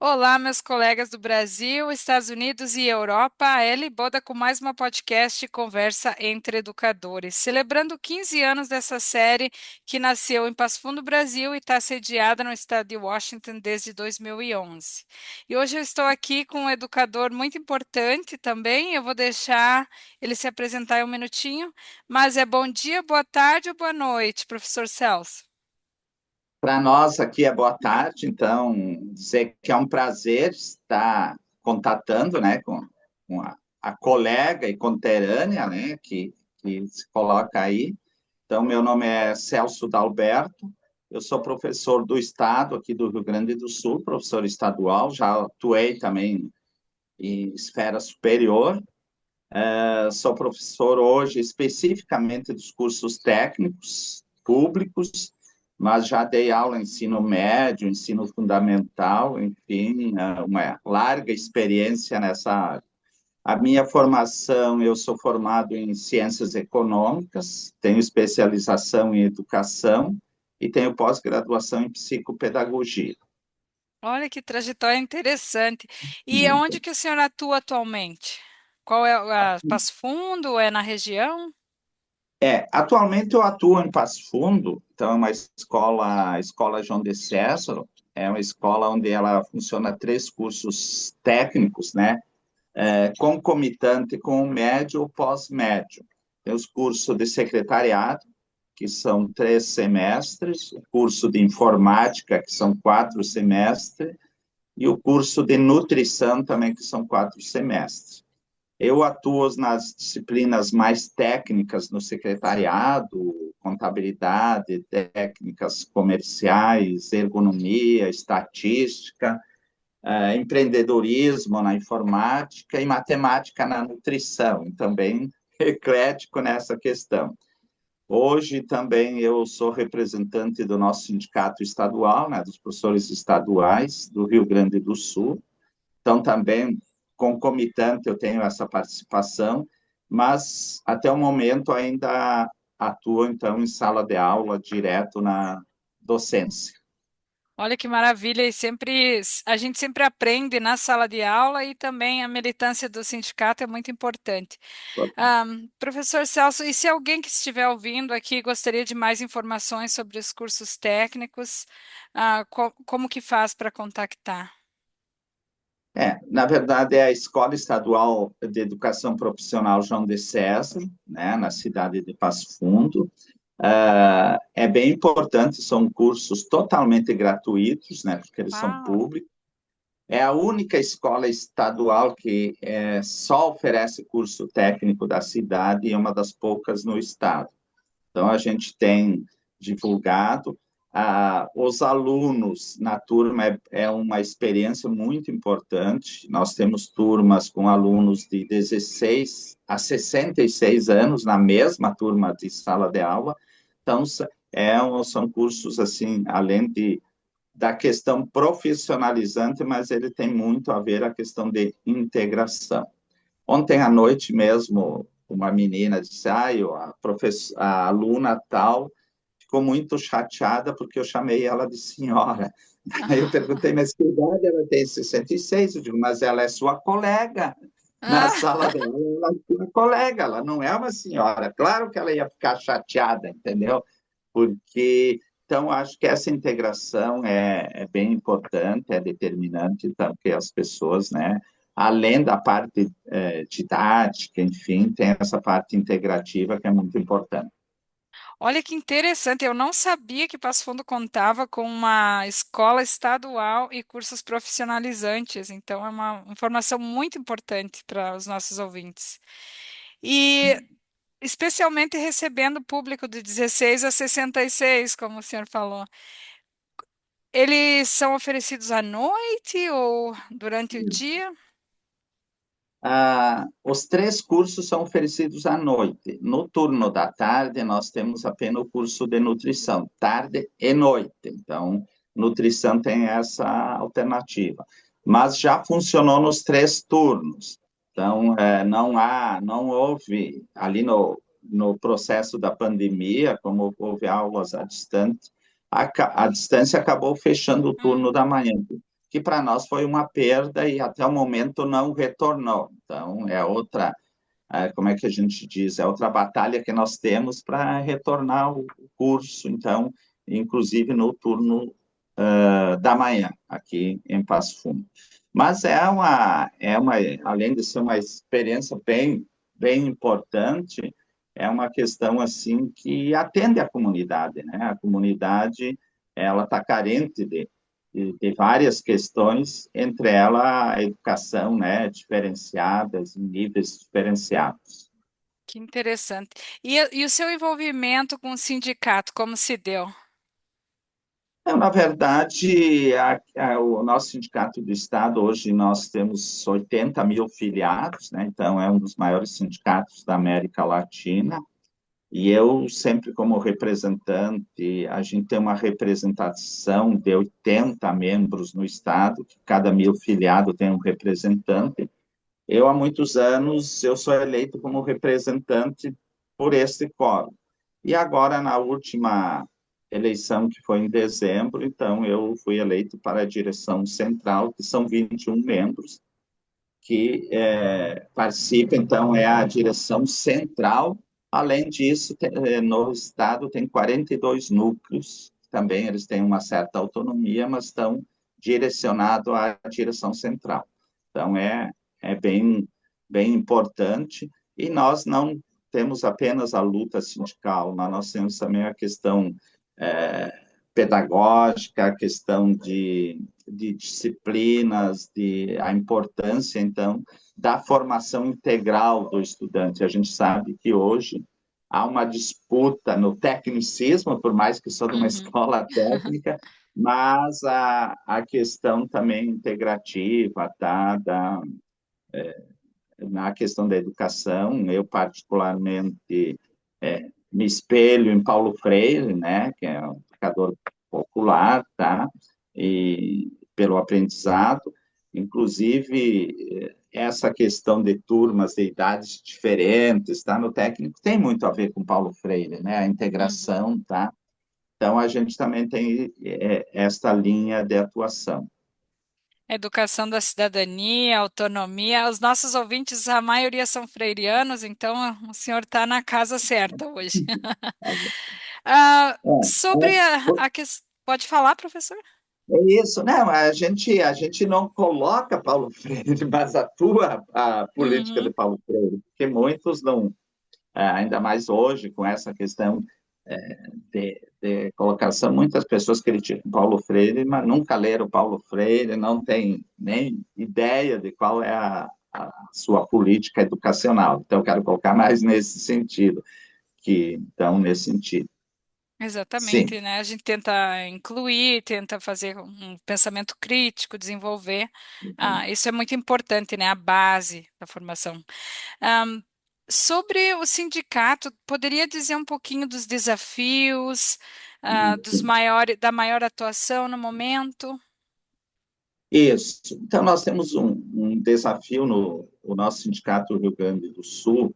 Olá, meus colegas do Brasil, Estados Unidos e Europa. A Ellie Boda com mais uma podcast Conversa entre Educadores, celebrando 15 anos dessa série que nasceu em Passo Fundo, Brasil e está sediada no estado de Washington desde 2011. E hoje eu estou aqui com um educador muito importante também. Eu vou deixar ele se apresentar em um minutinho, mas é bom dia, boa tarde ou boa noite, professor Celso. Para nós aqui é boa tarde, então dizer que é um prazer estar contatando, né, com a colega e conterrânea, né, que se coloca aí. Então, meu nome é Celso Dalberto, eu sou professor do Estado aqui do Rio Grande do Sul, professor estadual, já atuei também em esfera superior. Sou professor hoje especificamente dos cursos técnicos públicos, mas já dei aula em ensino médio, ensino fundamental, enfim, uma larga experiência nessa área. A minha formação, eu sou formado em ciências econômicas, tenho especialização em educação e tenho pós-graduação em psicopedagogia. Olha que trajetória interessante. E aonde que o senhor atua atualmente? Qual é Passo Fundo? É na região? Atualmente eu atuo em Passo Fundo, então é uma escola, a Escola João de César, é uma escola onde ela funciona três cursos técnicos, né? Concomitante com o médio ou pós-médio. Tem os cursos de secretariado, que são 3 semestres, o curso de informática, que são 4 semestres, e o curso de nutrição também, que são 4 semestres. Eu atuo nas disciplinas mais técnicas no secretariado, contabilidade, técnicas comerciais, ergonomia, estatística, empreendedorismo na informática e matemática na nutrição, e também eclético nessa questão. Hoje também eu sou representante do nosso sindicato estadual, né, dos professores estaduais do Rio Grande do Sul. Então, também, concomitante, eu tenho essa participação, mas até o momento ainda atuo, então, em sala de aula, direto na docência. Olha que maravilha! E a gente sempre aprende na sala de aula e também a militância do sindicato é muito importante. Professor Celso, e se alguém que estiver ouvindo aqui gostaria de mais informações sobre os cursos técnicos, como que faz para contactar? Na verdade, é a Escola Estadual de Educação Profissional João de César, né, na cidade de Passo Fundo. É bem importante, são cursos totalmente gratuitos, né, porque eles são Uau! públicos. É a única escola estadual que só oferece curso técnico da cidade e é uma das poucas no estado. Então, a gente tem divulgado. Os alunos na turma é uma experiência muito importante. Nós temos turmas com alunos de 16 a 66 anos na mesma turma de sala de aula. Então, são cursos, assim, além da questão profissionalizante, mas ele tem muito a ver a questão de integração. Ontem à noite mesmo, uma menina disse, a aluna tal ficou muito chateada porque eu chamei ela de senhora. Aí eu perguntei, mas que idade ela tem? 66. Eu digo, mas ela é sua colega. Na sala dela, ela é uma colega, ela não é uma senhora. Claro que ela ia ficar chateada, entendeu? Porque, então, acho que essa integração é bem importante, é determinante, então, que as pessoas, né, além da parte didática, enfim, tem essa parte integrativa que é muito importante. Olha que interessante, eu não sabia que Passo Fundo contava com uma escola estadual e cursos profissionalizantes, então é uma informação muito importante para os nossos ouvintes. E especialmente recebendo o público de 16 a 66, como o senhor falou. Eles são oferecidos à noite ou durante o dia? Os três cursos são oferecidos à noite. No turno da tarde, nós temos apenas o curso de nutrição, tarde e noite. Então, nutrição tem essa alternativa. Mas já funcionou nos três turnos. Então, não houve, ali no processo da pandemia, como houve aulas à distância, a distância acabou fechando o turno Hum. da manhã. que para nós foi uma perda e até o momento não retornou. Então, é outra, como é que a gente diz, é outra batalha que nós temos para retornar o curso, então, inclusive no turno da manhã, aqui em Passo Fundo. Mas além de ser uma experiência bem importante, é uma questão assim que atende à comunidade, né? A comunidade ela está carente de várias questões, entre elas a educação, né, diferenciadas, em níveis diferenciados. Que interessante. E o seu envolvimento com o sindicato, como se deu? Então, na verdade, o nosso sindicato do Estado, hoje nós temos 80 mil filiados, né? Então é um dos maiores sindicatos da América Latina, e eu sempre como representante, a gente tem uma representação de 80 membros no Estado, que cada mil filiado tem um representante. Eu, há muitos anos, eu sou eleito como representante por esse quórum. E agora, na última eleição, que foi em dezembro, então, eu fui eleito para a direção central, que são 21 membros, que participam, então, é a direção central. Além disso, no Estado tem 42 núcleos, também eles têm uma certa autonomia, mas estão direcionados à direção central. Então, é bem importante, e nós não temos apenas a luta sindical, mas nós temos também a questão é, pedagógica, a questão de disciplinas, a importância, então, da formação integral do estudante. A gente sabe que hoje há uma disputa no tecnicismo, por mais que sou de uma Uhum. escola técnica, mas a questão também integrativa, tá, na questão da educação, eu particularmente me espelho em Paulo Freire, né, que é um educador popular, tá, e pelo aprendizado, inclusive essa questão de turmas de idades diferentes, tá, no técnico tem muito a ver com Paulo Freire, né, a Uhum. integração, tá, então a gente também tem esta linha de atuação. Educação da cidadania, autonomia. Os nossos ouvintes, a maioria são freirianos, então o senhor está na casa certa hoje. Sobre a questão. Pode falar, professor? É isso, não, a gente não coloca Paulo Freire, mas atua a política de Uhum. Paulo Freire, porque muitos não, ainda mais hoje, com essa questão de colocação, muitas pessoas criticam Paulo Freire, mas nunca leram Paulo Freire, não têm nem ideia de qual é a sua política educacional. Então, eu quero colocar mais nesse sentido, nesse sentido. Sim. Exatamente, né? A gente tenta incluir, tenta fazer um pensamento crítico, desenvolver. Isso é muito importante, né? A base da formação. Ahm, Sobre o sindicato, poderia dizer um pouquinho dos desafios, da maior atuação no momento? Isso. Então, nós temos um desafio no o nosso sindicato do Rio Grande do Sul.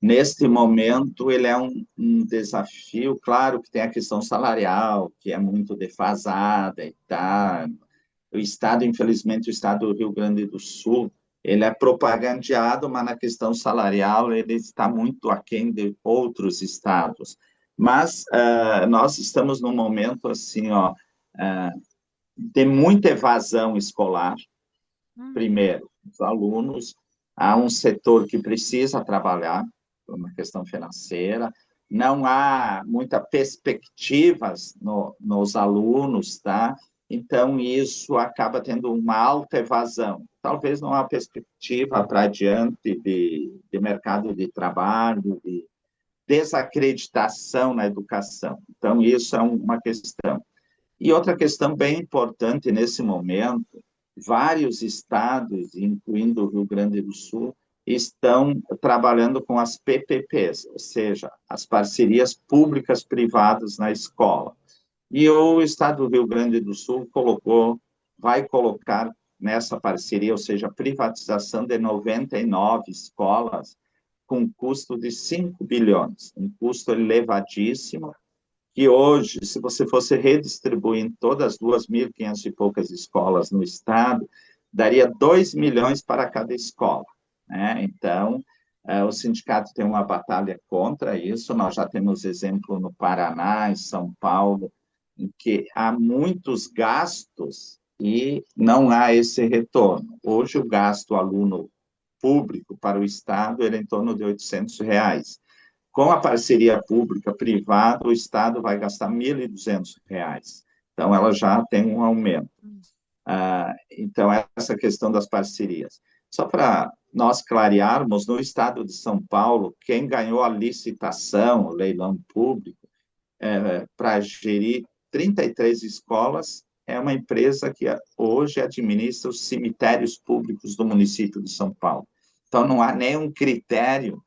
Neste momento, ele é um desafio, claro que tem a questão salarial, que é muito defasada e tá. O Estado, infelizmente, o Estado do Rio Grande do Sul, ele é propagandeado, mas na questão salarial ele está muito aquém de outros estados. Mas nós estamos num momento assim, ó, de muita evasão escolar. Primeiro, os alunos, há um setor que precisa trabalhar, por uma questão financeira, não há muita perspectivas nos alunos, tá? Então, isso acaba tendo uma alta evasão. Talvez não há perspectiva para adiante de mercado de trabalho, de desacreditação na educação. Então, isso é uma questão. E outra questão bem importante nesse momento, vários estados, incluindo o Rio Grande do Sul, estão trabalhando com as PPPs, ou seja, as parcerias públicas privadas na escola. E o estado do Rio Grande do Sul vai colocar nessa parceria, ou seja, a privatização de 99 escolas com custo de 5 bilhões, um custo elevadíssimo, que hoje, se você fosse redistribuir em todas as 2.500 e poucas escolas no estado, daria 2 milhões para cada escola, né? Então, o sindicato tem uma batalha contra isso, nós já temos exemplo no Paraná, em São Paulo, em que há muitos gastos e não há esse retorno. Hoje, o gasto aluno público para o Estado era em torno de R$ 800. Com a parceria pública-privada, o Estado vai gastar R$ 1.200. Então, ela já tem um aumento. Então, essa questão das parcerias. Só para nós clarearmos, no estado de São Paulo, quem ganhou a licitação, o leilão público, para gerir 33 escolas, é uma empresa que hoje administra os cemitérios públicos do município de São Paulo. Então, não há nenhum critério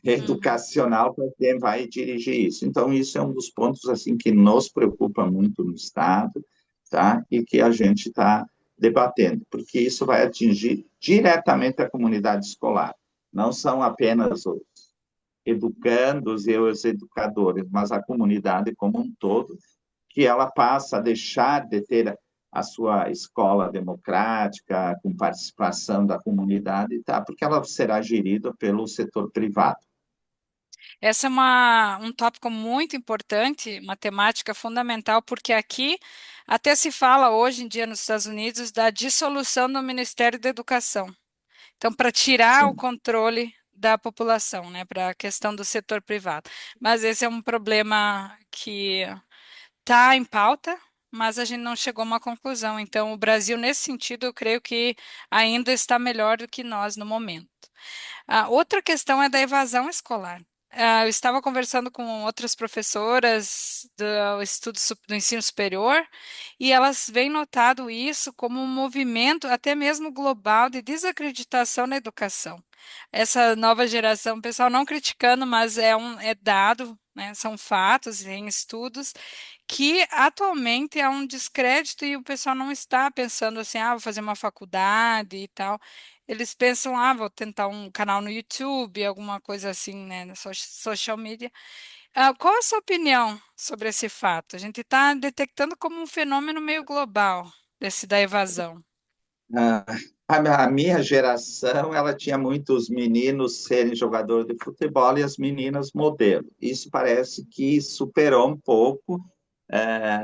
Uhum. educacional para quem vai dirigir isso. Então, isso é um dos pontos assim que nos preocupa muito no Estado, tá? E que a gente está debatendo, porque isso vai atingir diretamente a comunidade escolar. Não são apenas os educandos e os educadores, mas a comunidade como um todo, que ela passa a deixar de ter a sua escola democrática, com participação da comunidade, tá? Porque ela será gerida pelo setor privado. Essa é um tópico muito importante, uma temática fundamental, porque aqui até se fala hoje em dia nos Estados Unidos da dissolução do Ministério da Educação. Então, para tirar o Sim. controle da população, né, para a questão do setor privado. Mas esse é um problema que está em pauta, mas a gente não chegou a uma conclusão. Então, o Brasil, nesse sentido, eu creio que ainda está melhor do que nós no momento. A outra questão é da evasão escolar. Eu estava conversando com outras professoras do ensino superior e elas vêm notado isso como um movimento até mesmo global de desacreditação na educação. Essa nova geração, pessoal, não criticando, mas é dado, né, são fatos em estudos que atualmente há um descrédito e o pessoal não está pensando assim, vou fazer uma faculdade e tal. Eles pensam, vou tentar um canal no YouTube, alguma coisa assim, né, na social media. Qual a sua opinião sobre esse fato? A gente está detectando como um fenômeno meio global desse da evasão. Ah, a minha geração, ela tinha muitos meninos serem jogadores de futebol e as meninas modelo. Isso parece que superou um pouco,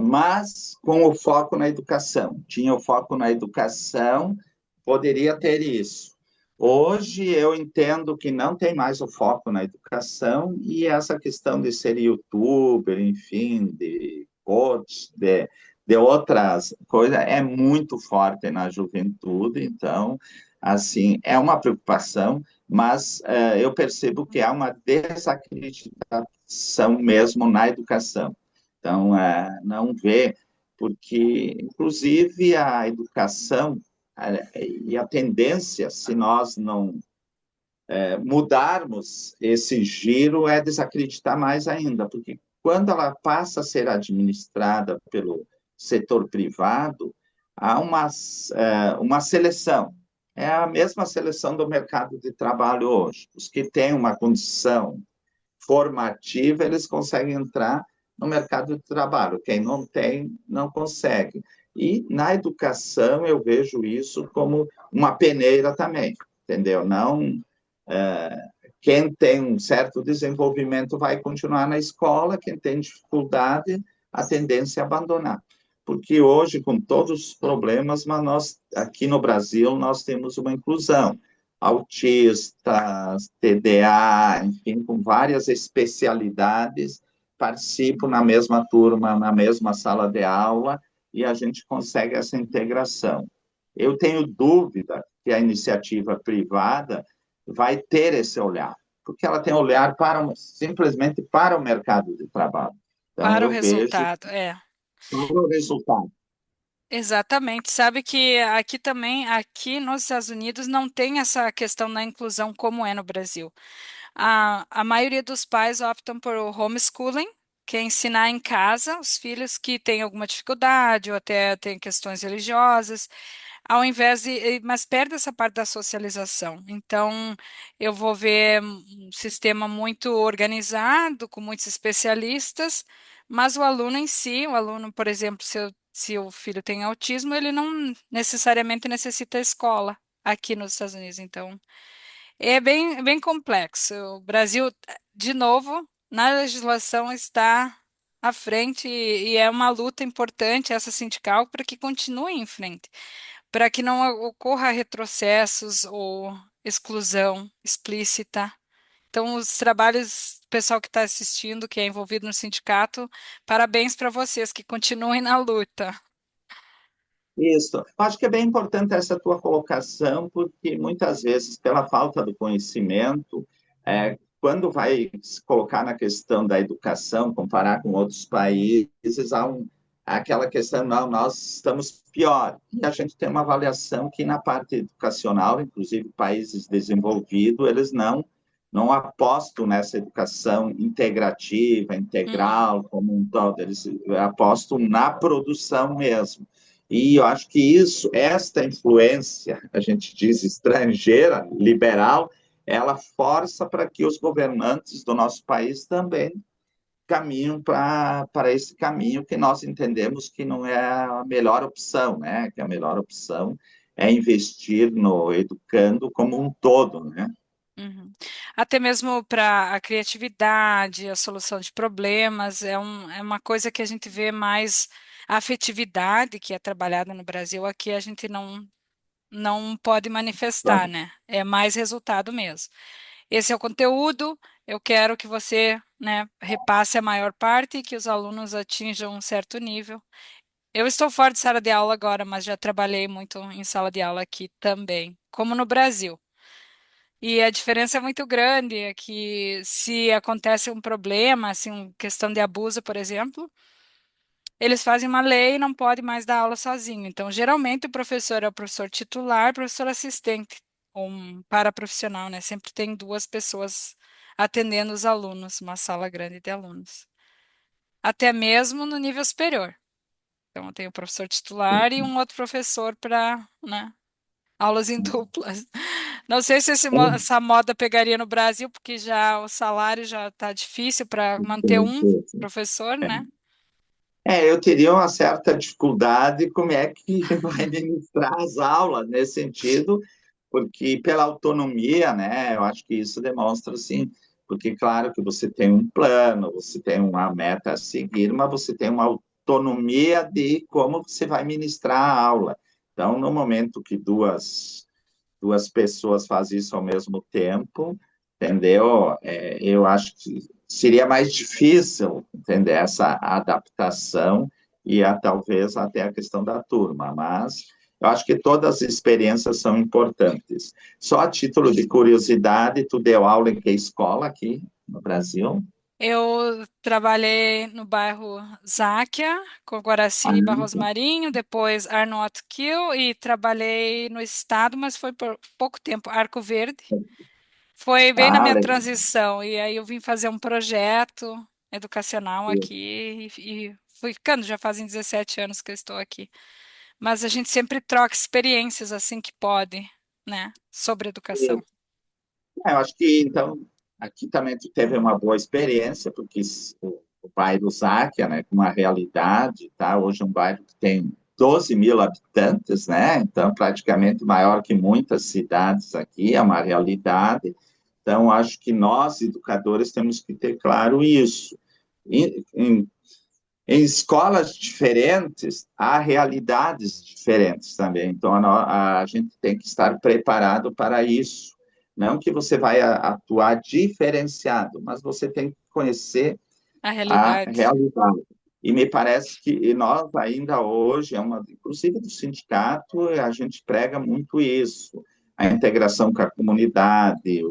mas com o foco na educação. Tinha o foco na educação, poderia ter isso. Hoje eu entendo que não tem mais o foco na educação e essa questão de ser youtuber, enfim, de coach, de outras coisas, é muito forte na juventude, então, assim, é uma preocupação, mas eu percebo que há uma desacreditação mesmo na educação. Então, não vê, porque, inclusive, a educação e a tendência, se nós não mudarmos esse giro, é desacreditar mais ainda, porque quando ela passa a ser administrada pelo setor privado, há uma seleção. É a mesma seleção do mercado de trabalho hoje. Os que têm uma condição formativa, eles conseguem entrar no mercado de trabalho. Quem não tem, não consegue. E na educação eu vejo isso como uma peneira também, entendeu? Não quem tem um certo desenvolvimento vai continuar na escola, quem tem dificuldade, a tendência é abandonar. Porque hoje, com todos os problemas, mas nós, aqui no Brasil, nós temos uma inclusão. Autistas, TDA, enfim, com várias especialidades, participam na mesma turma, na mesma sala de aula, e a gente consegue essa integração. Eu tenho dúvida que a iniciativa privada vai ter esse olhar, porque ela tem olhar simplesmente para o mercado de trabalho. Então, Para o eu vejo resultado, é. para o resultado. Exatamente. Sabe que aqui também, aqui nos Estados Unidos, não tem essa questão da inclusão como é no Brasil. A maioria dos pais optam por o homeschooling, que é ensinar em casa os filhos que têm alguma dificuldade ou até têm questões religiosas, ao invés mas perde essa parte da socialização. Então, eu vou ver um sistema muito organizado, com muitos especialistas, Mas o aluno em si, o aluno, por exemplo, se o filho tem autismo, ele não necessariamente necessita escola aqui nos Estados Unidos. Então, é bem complexo. O Brasil, de novo, na legislação está à frente e é uma luta importante essa sindical para que continue em frente, para que não ocorra retrocessos ou exclusão explícita. Então, os trabalhos, pessoal que está assistindo, que é envolvido no sindicato, parabéns para vocês que continuem na luta. Isso. Acho que é bem importante essa tua colocação, porque muitas vezes, pela falta do conhecimento, quando vai se colocar na questão da educação, comparar com outros países, aquela questão, não, nós estamos pior. E a gente tem uma avaliação que na parte educacional, inclusive países desenvolvidos, eles não apostam nessa educação integrativa, Uhum, integral, como um todo, eles apostam na produção mesmo. E eu acho que esta influência, a gente diz estrangeira, liberal, ela força para que os governantes do nosso país também caminhem para esse caminho que nós entendemos que não é a melhor opção, né? Que a melhor opção é investir no educando como um todo, né? uhum. Até mesmo para a criatividade, a solução de problemas, é uma coisa que a gente vê mais a afetividade que é trabalhada no Brasil, aqui a gente não pode manifestar, né? É mais resultado mesmo. Esse é o conteúdo, eu quero que você, né, repasse a maior parte e que os alunos atinjam um certo nível. Eu estou fora de sala de aula agora, mas já trabalhei muito em sala de aula aqui também, como no Brasil. E a diferença é muito grande, é que se acontece um problema, assim, questão de abuso, por exemplo, eles fazem uma lei e não pode mais dar aula sozinho. Então, geralmente o professor é o professor titular, professor assistente, ou um paraprofissional, né? Sempre tem duas pessoas atendendo os alunos, uma sala grande de alunos. Até mesmo no nível superior. Então, tem o professor titular e um outro professor para, né, aulas em duplas. Não sei se essa moda pegaria no Brasil, porque já o salário já está difícil para manter um professor, né? Eu teria uma certa dificuldade como é que vai ministrar as aulas nesse sentido, porque pela autonomia, né, eu acho que isso demonstra, assim, porque claro que você tem um plano, você tem uma meta a seguir, mas você tem uma autonomia de como você vai ministrar a aula. Então, no momento que duas pessoas fazem isso ao mesmo tempo, entendeu? Eu acho que seria mais difícil, entender essa adaptação talvez até a questão da turma, mas eu acho que todas as experiências são importantes. Só a título de curiosidade, tu deu aula em que escola aqui no Brasil? Eu trabalhei no bairro Záquia, com Ah, Guaraciba, Rosmarinho, depois Arnott Kill e trabalhei no estado, mas foi por pouco tempo, Arco Verde. Foi bem na minha legal. transição e aí eu vim fazer um projeto educacional aqui e fui ficando, já fazem 17 anos que eu estou aqui. Mas a gente sempre troca experiências assim que pode, né, sobre educação. Eu acho que, então, aqui também tu teve uma boa experiência, porque o bairro Záquia, né, com uma realidade, tá? Hoje é um bairro que tem 12 mil habitantes, né? Então, praticamente maior que muitas cidades aqui, é uma realidade. Então, acho que nós, educadores, temos que ter claro isso. Em escolas diferentes, há realidades diferentes também. Então, a gente tem que estar preparado para isso. Não que você vai atuar diferenciado, mas você tem que conhecer A a realidade. realidade. E me parece que nós ainda hoje, inclusive do sindicato, a gente prega muito isso, a integração com a comunidade,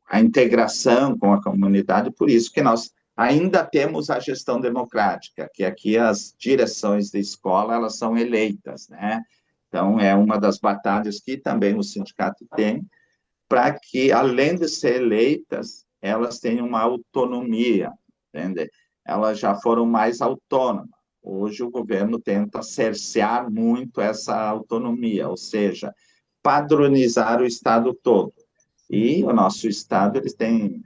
a integração com a comunidade, por isso que nós ainda temos a gestão democrática, que aqui as direções da escola, elas são eleitas, né? Então, é uma das batalhas que também o sindicato tem, para que, além de ser eleitas, elas tenham uma autonomia, entende? Elas já foram mais autônomas. Hoje o governo tenta cercear muito essa autonomia, ou seja, padronizar o Estado todo. E o nosso Estado, eles têm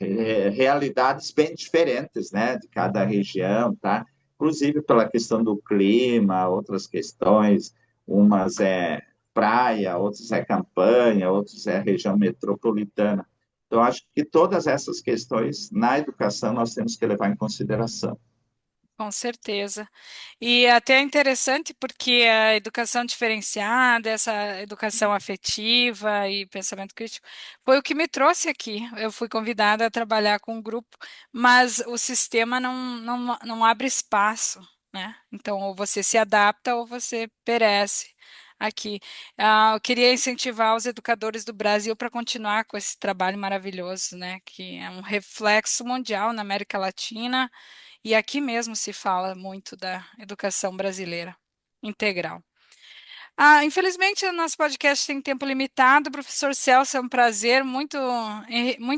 realidades bem diferentes, né, de cada região, tá? Inclusive pela questão do clima, outras questões, umas é praia, outras é campanha, outras é região metropolitana. Então, acho que todas essas questões na educação nós temos que levar em consideração. Com certeza. E até é interessante porque a educação diferenciada, essa educação afetiva e pensamento crítico, foi o que me trouxe aqui. Eu fui convidada a trabalhar com um grupo, mas o sistema não abre espaço, né? Então, ou você se adapta ou você perece aqui. Eu queria incentivar os educadores do Brasil para continuar com esse trabalho maravilhoso, né? Que é um reflexo mundial na América Latina e aqui mesmo se fala muito da educação brasileira integral. Infelizmente, o nosso podcast tem tempo limitado. Professor Celso, é um prazer, muito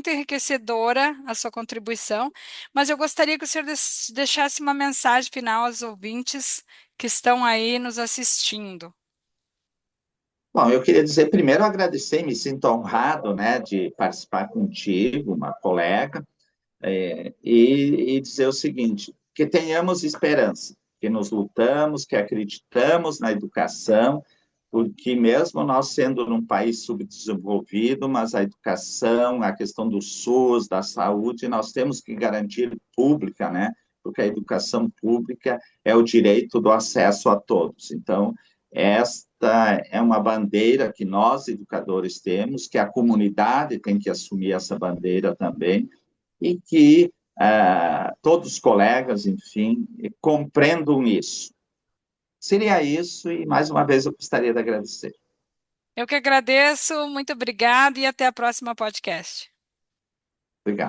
enriquecedora a sua contribuição, mas eu gostaria que o senhor deixasse uma mensagem final aos ouvintes que estão aí nos assistindo. Bom, eu queria dizer primeiro agradecer, me sinto honrado, né, de participar contigo, uma colega, e dizer o seguinte: que tenhamos esperança, que nos lutamos, que acreditamos na educação, porque mesmo nós sendo num país subdesenvolvido, mas a educação, a questão do SUS, da saúde, nós temos que garantir pública, né? Porque a educação pública é o direito do acesso a todos. Então, esta é uma bandeira que nós, educadores, temos, que a comunidade tem que assumir essa bandeira também, e que todos os colegas, enfim, compreendam isso. Seria isso, e mais uma vez eu gostaria de agradecer. Eu que agradeço, muito obrigada e até a próxima podcast.